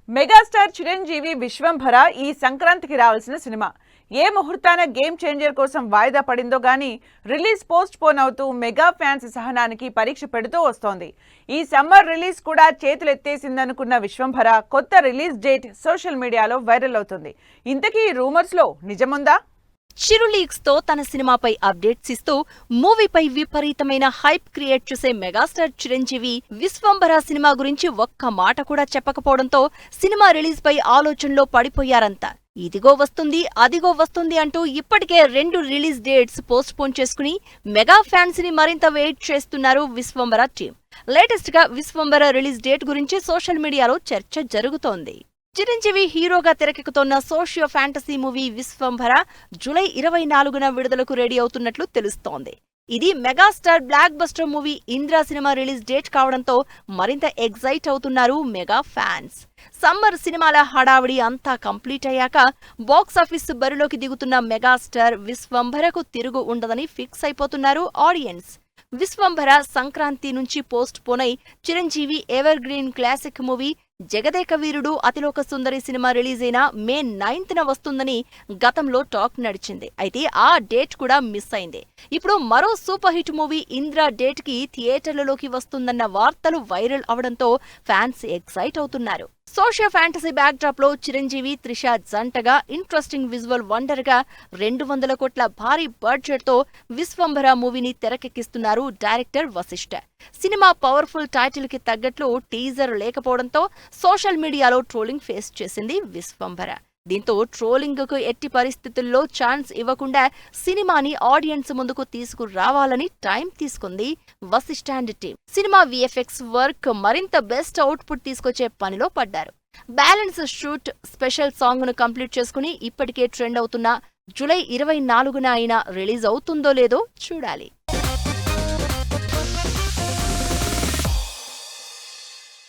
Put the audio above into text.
Megastar Chiranjeevi Vishwambhara ఈ సంక్రాంతికి రావాల్సిన సినిమా ఏ ముహూర్తాన గేమ్ చేంజర్ కోసం వాయిదా పడిందో గానీ రిలీజ్ పోస్ట్ పోన్ అవుతూ మెగా ఫ్యాన్స్ సహనానికి పరీక్ష పెడుతూ వస్తోంది. ఈ సమ్మర్ రిలీజ్ కూడా చేతులెత్తేసిందనుకున్న విశ్వంభర కొత్త రిలీజ్ డేట్ సోషల్ మీడియాలో వైరల్ అవుతుంది. ఇంతకీ ఈ రూమర్స్ లో నిజముందా? చిరు లీక్స్ తో తన సినిమాపై అప్డేట్స్ ఇస్తూ మూవీపై విపరీతమైన హైప్ క్రియేట్ చేసే మెగాస్టార్ చిరంజీవి విశ్వంభర సినిమా గురించి ఒక్క మాట కూడా చెప్పకపోవడంతో సినిమా రిలీజ్ పై ఆలోచనలో పడిపోయారంతా. ఇదిగో వస్తుంది అదిగో వస్తుంది అంటూ ఇప్పటికే 2 రిలీజ్ డేట్స్ పోస్ట్ పోన్ చేసుకుని మెగా ఫ్యాన్స్ ని మరింత వెయిట్ చేస్తున్నారు విశ్వంభర టీం. లేటెస్ట్ గా విశ్వంభర రిలీజ్ డేట్ గురించి సోషల్ మీడియాలో చర్చ జరుగుతోంది. చిరంజీవి హీరోగా తెరకెక్కుతోన్న socio fantasy movie Vishwambhara July 24న విడుదలకు రెడీ అవుతున్నట్లు తెలుస్తోంది. ఇది megastar blockbuster movie Indra సినిమా రిలీజ్ డేట్ కావడంతో మరింత ఎగ్జైట్ అవుతున్నారు మెగా ఫ్యాన్స్. సమ్మర్ సినిమాల హడావిడి అంతా కంప్లీట్ అయ్యాక బాక్సాఫీస్ బరిలోకి దిగుతున్న మెగాస్టార్ విశ్వంభరకు తిరుగు ఉండదని ఫిక్స్ అయిపోతున్నారు ఆడియన్స్. విశ్వంభర సంక్రాంతి నుంచి పోస్ట్ పోనై Chiranjeevi evergreen classic movie Jagadeka Veerudu Athiloka Sundari సినిమా రిలీజ్ అయిన మే 9న వస్తుందని గతంలో టాక్ నడిచింది. అయితే ఆ డేట్ కూడా మిస్ అయింది. ఇప్పుడు మరో super hit movie Indra date కి థియేటర్లలోకి వస్తుందన్న వార్తలు వైరల్ అవడంతో ఫ్యాన్స్ ఎక్సైట్ అవుతున్నారు. సోషియో ఫ్యాంటసీ బ్యాక్ డ్రాప్ లో చిరంజీవి త్రిష జంటగా ఇంట్రెస్టింగ్ విజువల్ వండర్ గా 200 కోట్ల భారీ బడ్జెట్ తో విశ్వంభర మూవీని తెరకెక్కిస్తున్నారు డైరెక్టర్ వశిష్ఠ. సినిమా పవర్ఫుల్ టైటిల్ కి తగ్గట్లు టీజర్ లేకపోవడంతో సోషల్ మీడియాలో ట్రోలింగ్ ఫేస్ చేసింది విశ్వంభర. దీంతో ట్రోలింగ్ కు ఎట్టి పరిస్థితుల్లో ఛాన్స్ ఇవ్వకుండా సినిమాని ఆడియన్స్ ముందుకు తీసుకురావాలని టైం తీసుకుంది Vassishta and team. Cinema VFX work మరింత బెస్ట్ అవుట్పుట్ తీసుకొచ్చే పనిలో పడ్డారు. బ్యాలెన్స్ షూట్ స్పెషల్ సాంగ్ ను కంప్లీట్ చేసుకుని ఇప్పటికే ట్రెండ్ అవుతున్న జూలై 24న అయినా రిలీజ్ అవుతుందో లేదో చూడాలి.